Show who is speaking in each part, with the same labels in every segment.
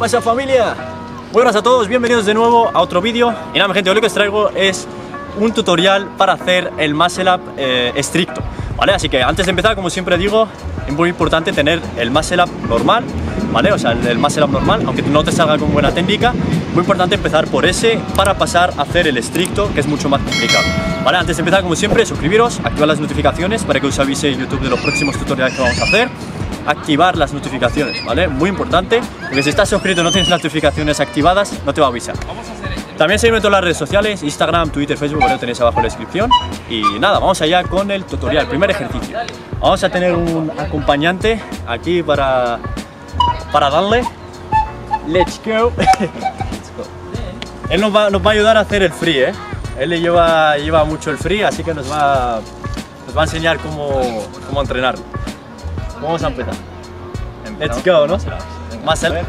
Speaker 1: pasa, familia? Buenas a todos, bienvenidos de nuevo a otro vídeo. Y nada, mi gente, hoy lo que os traigo es un tutorial para hacer el muscle up estricto, ¿vale? Así que antes de empezar, como siempre digo, es muy importante tener el muscle up normal, ¿vale? O sea, el muscle up normal, aunque no te salga con buena técnica, muy importante empezar por ese para pasar a hacer el estricto, que es mucho más complicado, ¿vale? Antes de empezar, como siempre, suscribiros, activar las notificaciones para que os avise YouTube de los próximos tutoriales que vamos a hacer. Activar las notificaciones, ¿vale? Muy importante, porque si estás suscrito y no tienes las notificaciones activadas, no te va a avisar. También seguidme en todas las redes sociales, Instagram, Twitter, Facebook, lo tenéis abajo en la descripción. Y nada, vamos allá con el tutorial, primer ejercicio. Vamos a tener un acompañante aquí para darle. Let's go. Él nos va a ayudar a hacer el free, ¿eh? Él le lleva mucho el free, así que nos va a enseñar cómo entrenarlo. Vamos a empezar. Let's go, ¿no? Muscle up.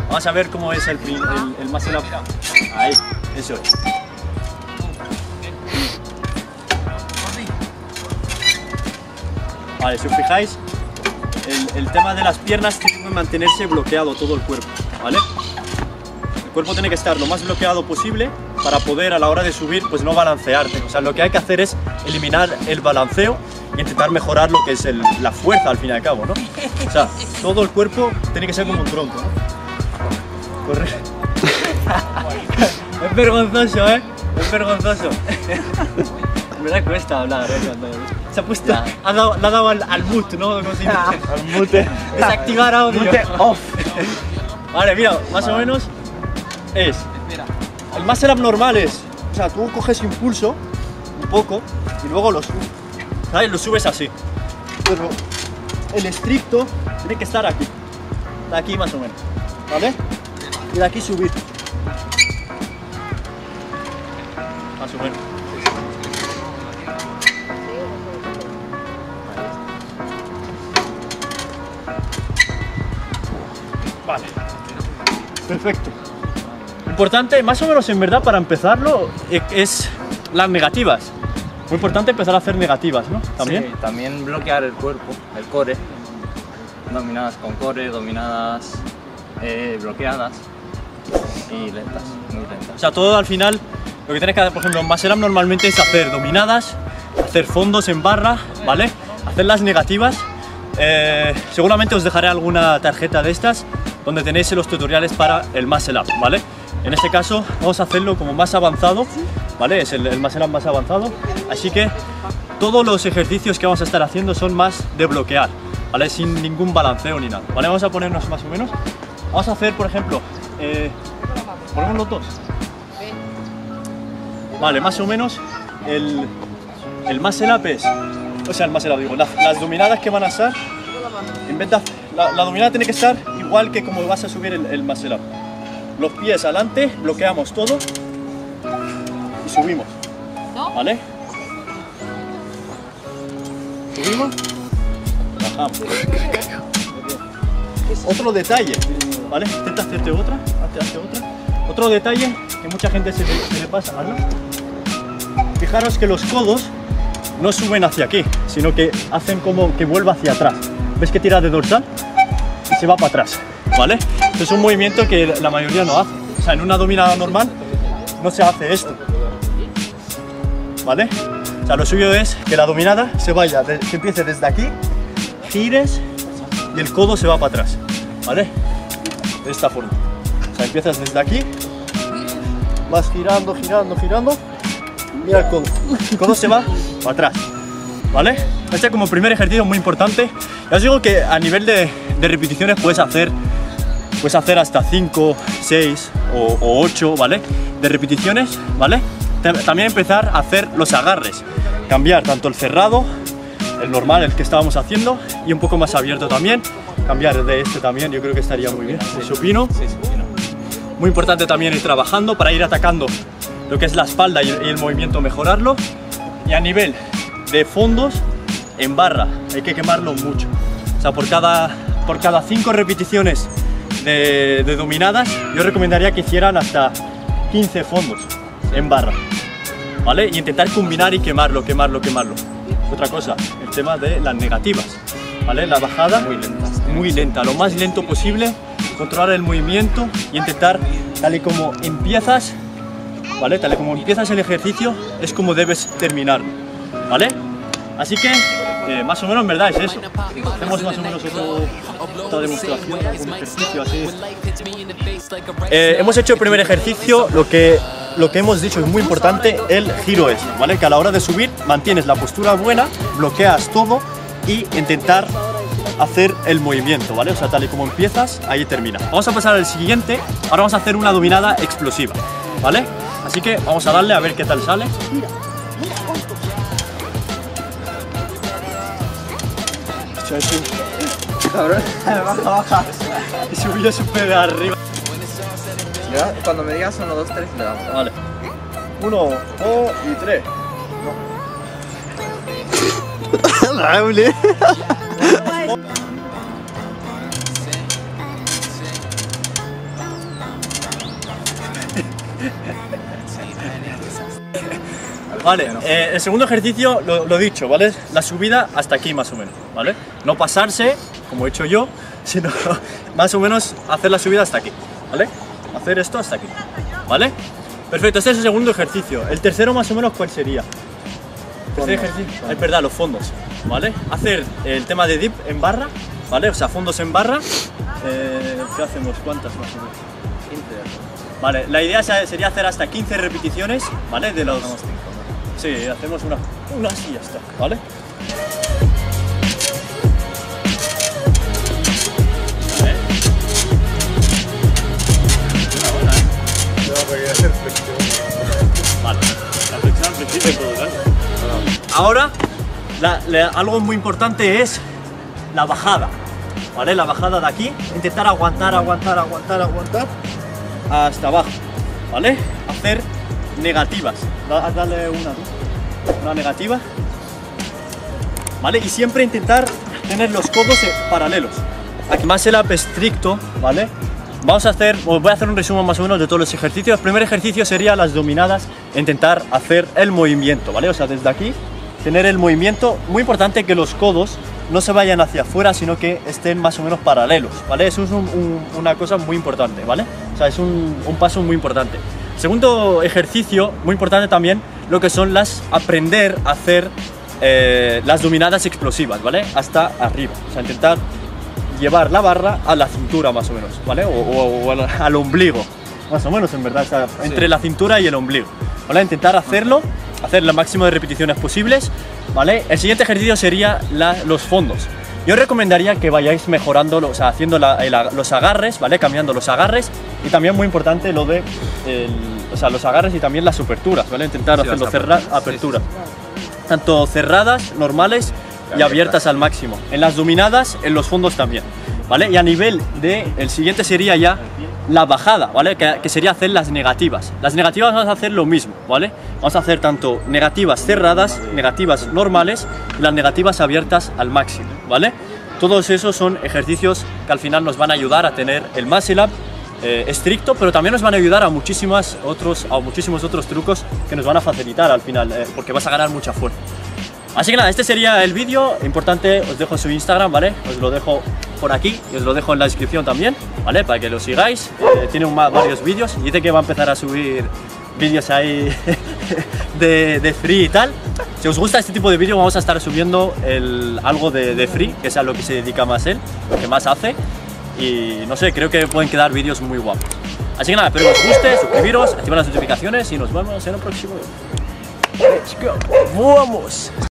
Speaker 1: Vamos a ver cómo es el muscle up. Ahí, eso es. Vale, si os fijáis, el tema de las piernas tiene que mantenerse bloqueado todo el cuerpo, ¿vale? El cuerpo tiene que estar lo más bloqueado posible para poder a la hora de subir pues no balancearte. O sea, lo que hay que hacer es eliminar el balanceo y intentar mejorar lo que es la fuerza al fin y al cabo, ¿no? O sea, todo el cuerpo tiene que ser como un tronco, ¿no? Correcto. Es vergonzoso, ¿eh? Es vergonzoso. Me da cuesta hablar, ¿eh? Se ha puesto, le ha dado al mute, ¿no? ¿Cómo se dice? Al mute. Desactivar audio. Mute off. Vale, mira, más o menos es. El muscle up normal es, o sea, tú coges impulso un poco y luego lo subes. ¿Sabes? Lo subes así. Pero el estricto tiene que estar aquí. De aquí más o menos. ¿Vale? Y de aquí subir. Más o menos. Vale. Perfecto. Importante, más o menos en verdad para empezarlo, es las negativas. Muy importante empezar a hacer negativas, ¿no? También.
Speaker 2: Sí, también bloquear el cuerpo, el core. Dominadas con core, dominadas bloqueadas y lentas, muy lentas.
Speaker 1: O sea, todo al final, lo que tienes que hacer, por ejemplo, en muscle up normalmente es hacer dominadas, hacer fondos en barra, ¿vale? Hacer las negativas. Seguramente os dejaré alguna tarjeta de estas donde tenéis los tutoriales para el muscle up, ¿vale? En este caso vamos a hacerlo como más avanzado, ¿vale? Es el muscle up más avanzado, así que todos los ejercicios que vamos a estar haciendo son más de bloquear, ¿vale? Sin ningún balanceo ni nada, ¿vale? Vamos a ponernos más o menos, vamos a hacer, por ejemplo, ponemos los dos, ¿vale? Más o menos el muscle up es, o sea, el muscle up, digo, las dominadas que van a estar, en vez de la dominada tiene que estar igual que como vas a subir el muscle up. Los pies adelante, bloqueamos todo y subimos, ¿vale? Subimos, bajamos. Otro detalle, ¿vale? Intenta hacerte otra, hazte otra. Otro detalle que mucha gente se le pasa, ¿vale? Fijaros que los codos no suben hacia aquí, sino que hacen como que vuelva hacia atrás. ¿Ves que tira de dorsal? Y se va para atrás, ¿vale? Esto es un movimiento que la mayoría no hace. O sea, en una dominada normal no se hace esto, ¿vale? O sea, lo suyo es que la dominada se vaya, que empiece desde aquí, gires y el codo se va para atrás, ¿vale? De esta forma. O sea, empiezas desde aquí, vas girando, girando, girando, y mira el codo se va para atrás, ¿vale? Este como primer ejercicio muy importante. Ya os digo que a nivel de repeticiones puedes hacer hasta 5, 6 o 8, ¿vale? De repeticiones, ¿vale? También empezar a hacer los agarres, cambiar tanto el cerrado, el normal, el que estábamos haciendo, y un poco más abierto también, cambiar de este también, yo creo que estaría muy bien, el supino. Muy importante también ir trabajando para ir atacando lo que es la espalda y el movimiento, mejorarlo. Y a nivel de fondos, en barra, hay que quemarlo mucho. O sea, por cada 5 repeticiones de dominadas, yo recomendaría que hicieran hasta 15 fondos en barra, ¿vale? Y intentar combinar y quemarlo. Otra cosa, el tema de las negativas, ¿vale? La bajada muy lenta, lo más lento posible controlar el movimiento y intentar, tal y como empiezas, ¿vale? Tal y como empiezas el ejercicio, es como debes terminar, ¿vale? Así que, más o menos en verdad es eso. Hacemos más o menos otra demostración, algún ejercicio así. Hemos hecho el primer ejercicio, lo que hemos dicho es muy importante, el giro es, ¿vale? Que a la hora de subir mantienes la postura buena, bloqueas todo y intentar hacer el movimiento, ¿vale? O sea, tal y como empiezas, ahí termina. Vamos a pasar al siguiente, ahora vamos a hacer una dominada explosiva, ¿vale? Así que vamos a darle a ver qué tal sale.
Speaker 2: Cabrón, baja.
Speaker 1: Y subió súper arriba.
Speaker 2: Cuando me digas 1, 2, 3 le damos.
Speaker 1: Vale. 1, 2 y 3. Vale, el segundo ejercicio lo dicho, ¿vale? La subida hasta aquí más o menos, ¿vale? No pasarse, como he hecho yo, sino más o menos hacer la subida hasta aquí, ¿vale? Hacer esto hasta aquí, ¿vale? Perfecto, este es el segundo ejercicio. El tercero más o menos, ¿cuál sería? El tercer ejercicio, es verdad, los fondos, ¿vale? Hacer el tema de dip en barra, ¿vale? O sea, fondos en barra. ¿Qué hacemos? ¿Cuántas más o menos?
Speaker 2: 15.
Speaker 1: Vale, la idea sería hacer hasta 15 repeticiones, ¿vale? De los... Sí, hacemos una así y ya está, ¿vale? Vale, la flexión al principio todo, ¿vale? Ahora, algo muy importante es la bajada, ¿vale? La bajada de aquí, intentar aguantar hasta abajo, ¿vale? Hacer negativas, dale una negativa, ¿vale? Y siempre intentar tener los codos paralelos. Aquí más el up estricto, ¿vale? Os voy a hacer un resumen más o menos de todos los ejercicios. El primer ejercicio sería las dominadas, intentar hacer el movimiento, ¿vale? O sea, desde aquí, tener el movimiento, muy importante que los codos no se vayan hacia afuera, sino que estén más o menos paralelos, ¿vale? Eso es una cosa muy importante, ¿vale? O sea, es un paso muy importante. Segundo ejercicio, muy importante también, lo que son aprender a hacer las dominadas explosivas, ¿vale? Hasta arriba, o sea, intentar llevar la barra a la cintura más o menos, ¿vale? O al ombligo, más o menos en verdad, o sea, entre la cintura y el ombligo, ¿vale? Intentar hacerlo, hacer el máximo de repeticiones posibles, ¿vale? El siguiente ejercicio sería los fondos. Yo os recomendaría que vayáis mejorando, o sea, haciendo los agarres, ¿vale? Cambiando los agarres y también muy importante lo de los agarres y también las aperturas, ¿vale? Intentar hacerlo aperturas, tanto cerradas, normales y abiertas al máximo. En las dominadas, en los fondos también, ¿vale? Y a nivel el siguiente sería ya la bajada, ¿vale? Que sería hacer las negativas. Las negativas vamos a hacer lo mismo, ¿vale? Vamos a hacer tanto negativas cerradas, negativas normales y las negativas abiertas al máximo, ¿vale? Todos esos son ejercicios que al final nos van a ayudar a tener el muscle up estricto, pero también nos van a ayudar a muchísimos otros trucos que nos van a facilitar al final, porque vas a ganar mucha fuerza. Así que nada, este sería el vídeo. Importante, os dejo su Instagram, ¿vale? Os lo dejo por aquí y os lo dejo en la descripción también, ¿vale? Para que lo sigáis. Tiene varios vídeos. Dice que va a empezar a subir vídeos ahí de free y tal. Si os gusta este tipo de vídeo, vamos a estar subiendo algo de free, que es a lo que se dedica más él, lo que más hace. Y no sé, creo que pueden quedar vídeos muy guapos. Así que nada, espero que os guste, suscribiros, activar las notificaciones y nos vemos en el próximo vídeo. ¡Let's go! ¡Vamos!